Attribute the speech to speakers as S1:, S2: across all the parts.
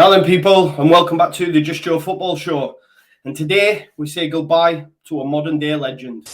S1: Now then, people, and welcome back to the Just Joe Football Show. And today we say goodbye to a modern day legend.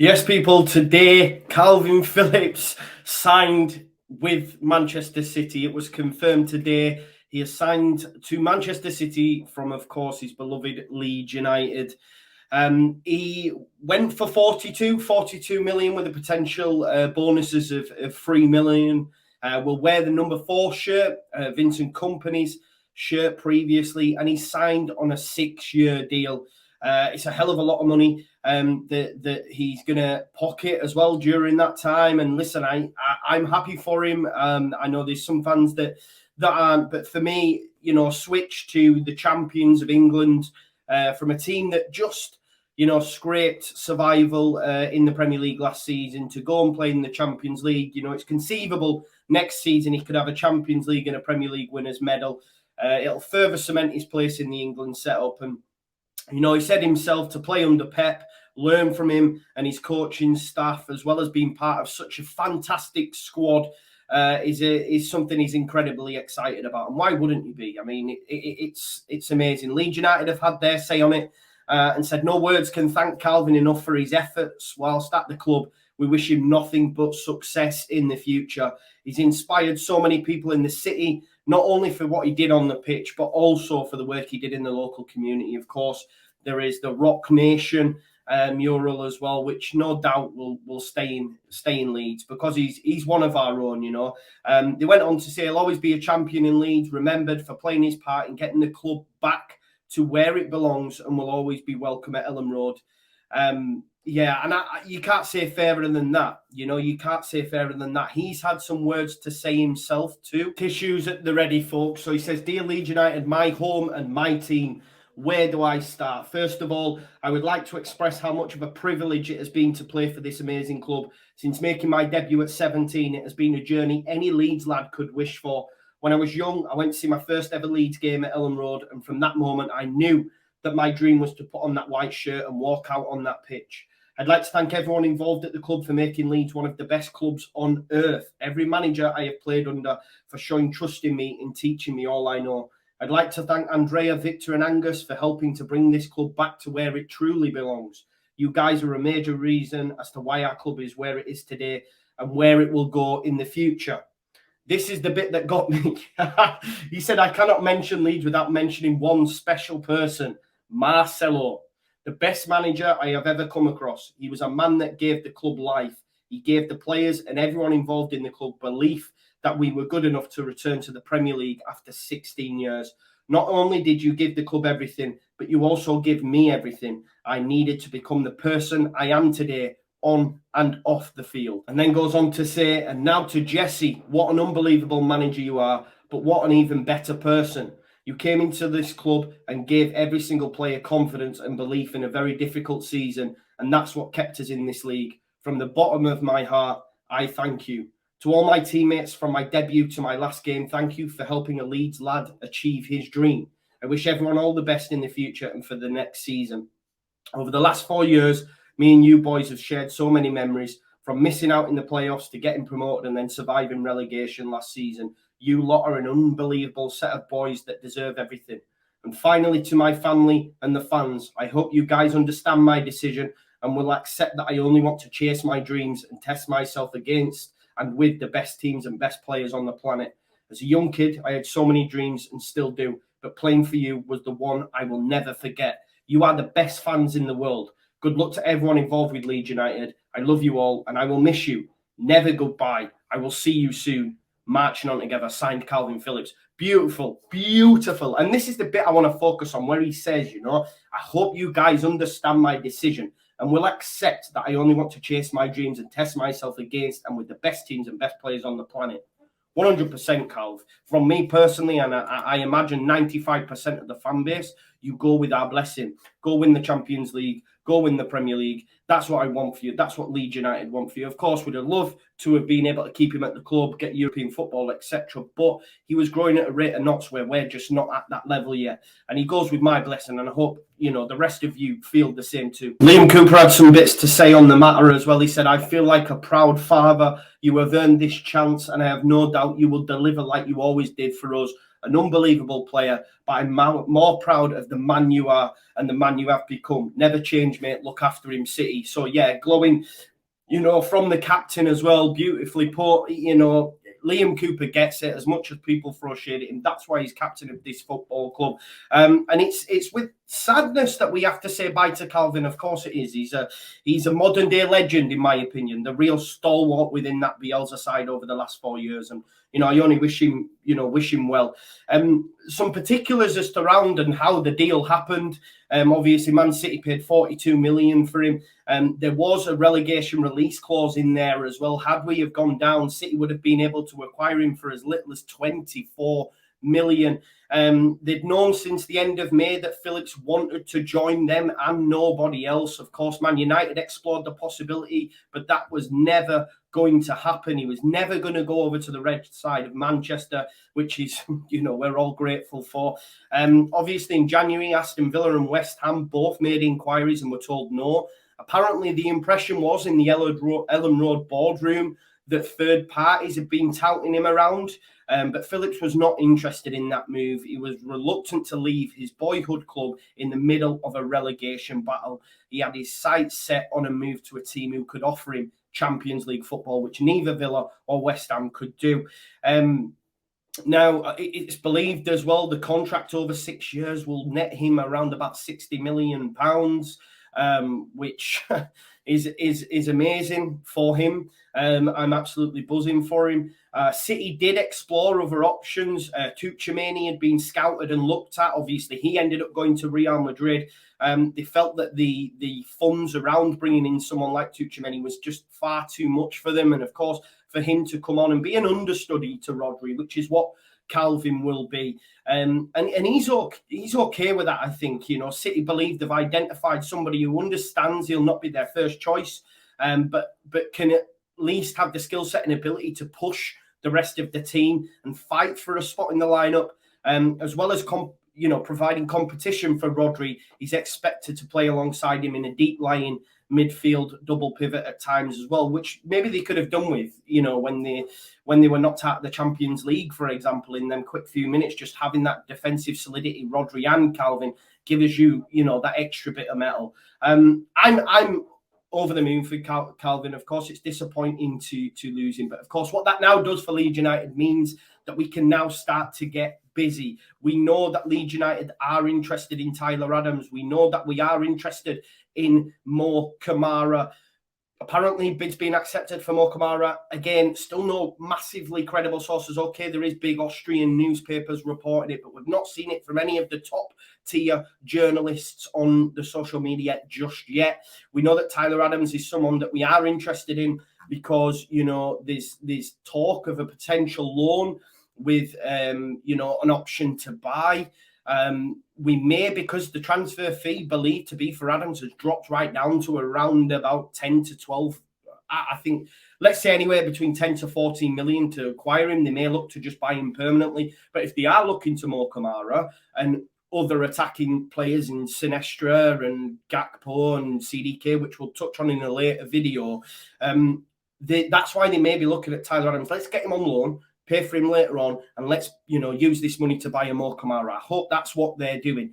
S1: Yes, people, today Kalvin Phillips signed with Manchester City. It was confirmed today. He has signed to Manchester City from, of course, his beloved Leeds United. He went for 42 million with the potential bonuses of 3 million. Will wear the number 4 shirt, Vincent Kompany's shirt previously, and he signed on a 6-year deal. It's a hell of a lot of money that he's going to pocket as well during that time. And listen, I'm happy for him. I know there's some fans that aren't, but for me, you know, switch to the champions of England from a team that just, you know, scraped survival in the Premier League last season to go and play in the Champions League. You know, it's conceivable next season he could have a Champions League and a Premier League winners medal. It'll further cement his place in the England setup. And you know, he said himself to play under Pep, learn from him and his coaching staff, as well as being part of such a fantastic squad, is something he's incredibly excited about. And why wouldn't you be? I mean, it's amazing. Leeds United have had their say on it and said no words can thank Kalvin enough for his efforts whilst at the club. We wish him nothing but success in the future. He's inspired so many people in the city, not only for what he did on the pitch, but also for the work he did in the local community. Of course, there is the Rock Nation mural as well, which no doubt will stay in Leeds because he's one of our own, you know. They went on to say he'll always be a champion in Leeds, remembered for playing his part in getting the club back to where it belongs, and will always be welcome at Elland Road. Yeah, and you can't say fairer than that. You know, you can't say fairer than that. He's had some words to say himself too. Tissues at the ready, folks. So he says, "Dear Leeds United, my home and my team, where do I start? First of all, I would like to express how much of a privilege it has been to play for this amazing club. Since making my debut at 17, it has been a journey any Leeds lad could wish for. When I was young, I went to see my first ever Leeds game at Elland Road, and from that moment, I knew that my dream was to put on that white shirt and walk out on that pitch. I'd like to thank everyone involved at the club for making Leeds one of the best clubs on earth. Every manager I have played under for showing trust in me and teaching me all I know. I'd like to thank Andrea, Victor and Angus for helping to bring this club back to where it truly belongs. You guys are a major reason as to why our club is where it is today and where it will go in the future." This is the bit that got me. He said, "I cannot mention Leeds without mentioning one special person, Marcelo. The best manager I have ever come across. He was a man that gave the club life. He gave the players and everyone involved in the club belief that we were good enough to return to the Premier League after 16 years. Not only did you give the club everything, but you also give me everything I needed to become the person I am today, on and off the field." And then goes on to say, "And now to Jesse, what an unbelievable manager you are, but what an even better person. You came into this club and gave every single player confidence and belief in a very difficult season, and that's what kept us in this league. From the bottom of my heart, I thank you. To all my teammates from my debut to my last game, thank you for helping a Leeds lad achieve his dream. I wish everyone all the best in the future and for the next season. Over the last 4 years, me and you boys have shared so many memories, from missing out in the playoffs to getting promoted and then surviving relegation last season. You lot are an unbelievable set of boys that deserve everything. And finally, to my family and the fans, I hope you guys understand my decision and will accept that I only want to chase my dreams and test myself against and with the best teams and best players on the planet. As a young kid, I had so many dreams and still do, but playing for you was the one I will never forget. You are the best fans in the world. Good luck to everyone involved with Leeds United. I love you all, and I will miss you. Never goodbye. I will see you soon. Marching on together. Signed, Kalvin Phillips. Beautiful, beautiful. And this is the bit I want to focus on, where he says, you know, I hope you guys understand my decision and will accept that I only want to chase my dreams and test myself against and with the best teams and best players on the planet. 100%, Calv. From me personally, and I imagine 95% of the fan base, you go with our blessing. Go win the Champions League. Go win the Premier League. That's what I want for you. That's what Leeds United want for you. Of course, we'd have loved to have been able to keep him at the club, get European football, etc. But he was growing at a rate of knots where we're just not at that level yet. And he goes with my blessing, and I hope, you know, the rest of you feel the same too. Liam Cooper had some bits to say on the matter as well. He said, I feel like a proud father. You have earned this chance, and I have no doubt you will deliver like you always did for us. An unbelievable player, but I'm more proud of the man you are and the man you have become. Never change, mate. Look after him, City. So, yeah, glowing, you know, from the captain as well. Beautifully put, you know. Liam Cooper gets it as much as people throw shade at him. That's why he's captain of this football club. And it's with sadness that we have to say bye to Kalvin. Of course it is. He's a modern day legend, in my opinion. The real stalwart within that Bielsa side over the last 4 years. And, you know, I only wish him well. Some particulars as to round and how the deal happened. Obviously, Man City paid 42 million for him. There was a relegation release clause in there as well. Had we have gone down, City would have been able to acquire him for as little as 24 million. They'd known since the end of May that Phillips wanted to join them and nobody else. Of course, Man United explored the possibility, but that was never going to happen. He was never going to go over to the red side of Manchester, which is, you know, we're all grateful for. Obviously, in January, Aston Villa and West Ham both made inquiries and were told no. Apparently, the impression was in the Elland Road boardroom that third parties had been touting him around. But Phillips was not interested in that move. He was reluctant to leave his boyhood club in the middle of a relegation battle. He had his sights set on a move to a team who could offer him Champions League football, which neither Villa or West Ham could do. Now, it's believed as well the contract over 6 years will net him around about £60 million, which is amazing for him. I'm absolutely buzzing for him. City did explore other options. Tchouaméni had been scouted and looked at. Obviously, he ended up going to Real Madrid. They felt that the funds around bringing in someone like Tchouaméni was just far too much for them. And, of course, for him to come on and be an understudy to Rodri, which is what Kalvin will be. And he's okay with that, I think. You know, City believe they've identified somebody who understands he'll not be their first choice, but can at least have the skill set and ability to push the rest of the team and fight for a spot in the lineup, as well as providing competition for Rodri. He's expected to play alongside him in a deep-lying midfield double pivot at times as well, which maybe they could have done with, you know, when they were knocked out of the Champions League, for example, in them quick few minutes. Just having that defensive solidity, Rodri and Kalvin, gives you, you know, that extra bit of metal. I'm over the moon for Kalvin. Of course, it's disappointing to lose him, but of course, what that now does for Leeds United means that we can now start to get busy. We know that Leeds United are interested in Tyler Adams. We know that we are interested in Mo Kamara. Apparently, bids being accepted for Mo Kamara. Again, still no massively credible sources. Okay, there is big Austrian newspapers reporting it, but we've not seen it from any of the top-tier journalists on the social media just yet. We know that Tyler Adams is someone that we are interested in because, you know, there's talk of a potential loan with, you know, an option to buy. We may, because the transfer fee believed to be for Adams has dropped right down to around about 10 to 12. I think, let's say anywhere between 10 to 14 million to acquire him. They may look to just buy him permanently. But if they are looking to Mo Kamara and other attacking players in Sinestra and Gakpo and CDK, which we'll touch on in a later video, that's why they may be looking at Tyler Adams. Let's get him on loan. pay for him later on, and let's, use this money to buy a more Kamara. I hope that's what they're doing.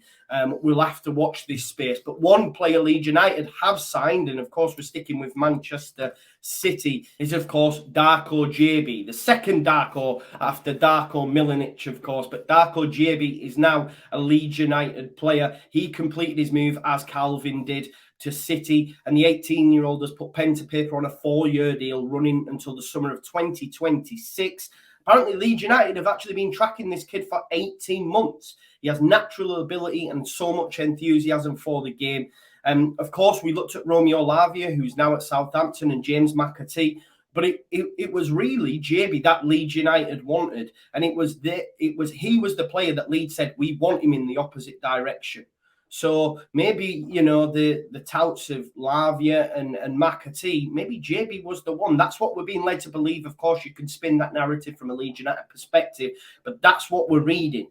S1: We'll have to watch this space. But one player Leeds United have signed, and of course we're sticking with Manchester City, is of course Darko Gyabi, the second Darko after Darko Milanic, of course. But Darko Gyabi is now a Leeds United player. He completed his move, as Kalvin did, to City, and the 18-year-old has put pen to paper on a 4-year deal running until the summer of 2026. Apparently, Leeds United have actually been tracking this kid for 18 months. He has natural ability and so much enthusiasm for the game. Of course, we looked at Romeo Lavia, who's now at Southampton, and James McAtee. But it was really Gyabi that Leeds United wanted, and he was the player that Leeds said, we want him in the opposite direction. So maybe, the touts of Lavia and McAtee, maybe Gyabi was the one. That's what we're being led to believe. Of course, you can spin that narrative from a Leeds United perspective, but that's what we're reading.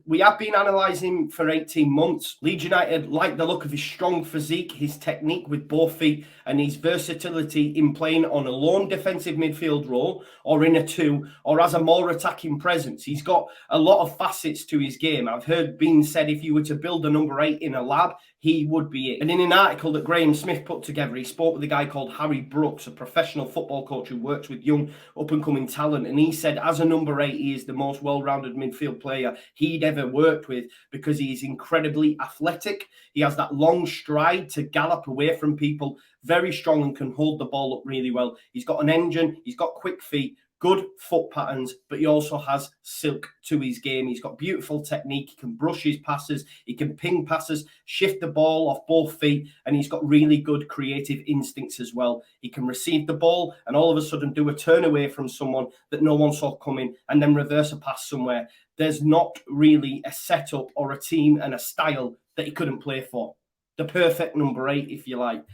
S1: We have been analysing for 18 months. Leeds United like the look of his strong physique, his technique with both feet, and his versatility in playing on a lone defensive midfield role, or in a 2, or as a more attacking presence. He's got a lot of facets to his game. I've heard being said, if you were to build a number 8 in a lab, he would be it. And in an article that Graham Smith put together, he spoke with a guy called Harry Brooks, a professional football coach who works with young up-and-coming talent. And he said, as a number 8, he is the most well-rounded midfield player he'd ever worked with, because he's incredibly athletic. He has that long stride to gallop away from people, very strong, and can hold the ball up really well. He's got an engine, he's got quick feet, good foot patterns, but he also has silk to his game. He's got beautiful technique. He can brush his passes. He can ping passes, shift the ball off both feet, and he's got really good creative instincts as well. He can receive the ball and all of a sudden do a turn away from someone that no one saw coming and then reverse a pass somewhere. There's not really a setup or a team and a style that he couldn't play for. The perfect number 8, if you like.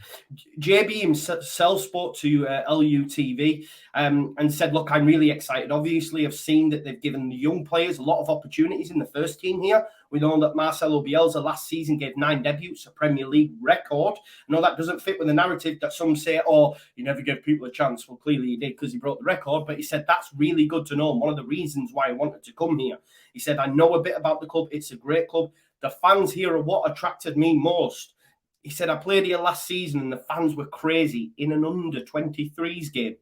S1: JB himself spoke to LUTV and said, look, I'm really excited. Obviously, I've seen that they've given the young players a lot of opportunities in the first team here. We know that Marcelo Bielsa last season gave 9 debuts, a Premier League record. No, that doesn't fit with the narrative that some say, oh, you never give people a chance. Well, clearly he did, because he broke the record. But he said, that's really good to know. And one of the reasons why I wanted to come here. He said, I know a bit about the club. It's a great club. The fans here are what attracted me most. He said, I played here last season and the fans were crazy in an under-23s game.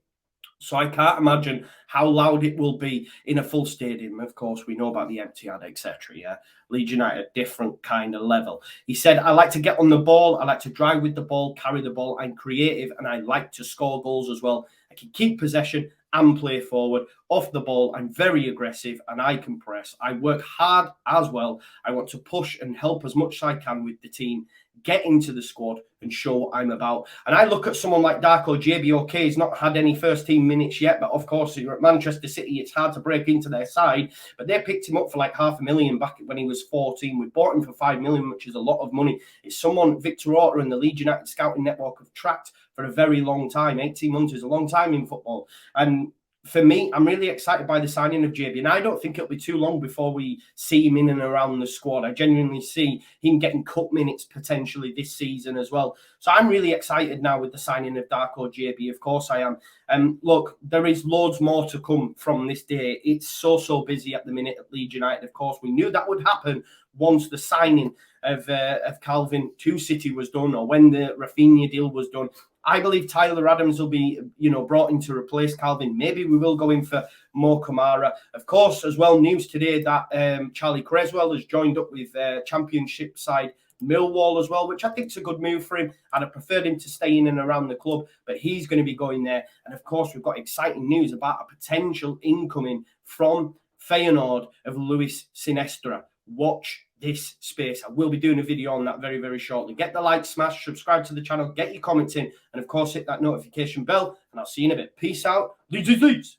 S1: So I can't imagine how loud it will be in a full stadium. Of course, we know about the Etihad, etc. Yeah, Leeds United, different kind of level. He said, I like to get on the ball. I like to drive with the ball, carry the ball. I'm creative and I like to score goals as well. I can keep possession and play forward. Off the ball, I'm very aggressive and I can press. I work hard as well. I want to push and help as much as I can with the team, get into the squad and show what I'm about. And I look at someone like Darko Gyabi. Okay, he's not had any first team minutes yet, but of course, you're at Manchester City, it's hard to break into their side. But they picked him up for like $500,000 back when he was 14. We bought him for $5 million, which is a lot of money. It's someone Victor Orta and the Leeds United scouting network have tracked for a very long time. 18 months is a long time in football. And for me, I'm really excited by the signing of Gyabi, and I don't think it'll be too long before we see him in and around the squad. I genuinely see him getting cut minutes potentially this season as well. So I'm really excited now with the signing of Darko Gyabi. Of course I am. Look, there is loads more to come from this day. It's so busy at the minute at Leeds United. Of course, we knew that would happen once the signing of Kalvin to City was done, or when the Rafinha deal was done. I believe Tyler Adams will be, brought in to replace Kalvin. Maybe we will go in for more Kamara. Of course, as well, news today that Charlie Creswell has joined up with Championship side Millwall as well, which I think is a good move for him. I'd have preferred him to stay in and around the club, but he's going to be going there. And of course, we've got exciting news about a potential incoming from Feyenoord of Luis Sinestra. Watch this space. I will be doing a video on that very shortly. Get the like smash, subscribe to the channel, get your comments in, and of course hit that notification bell, and I'll see you in a bit. Peace out. Leeds.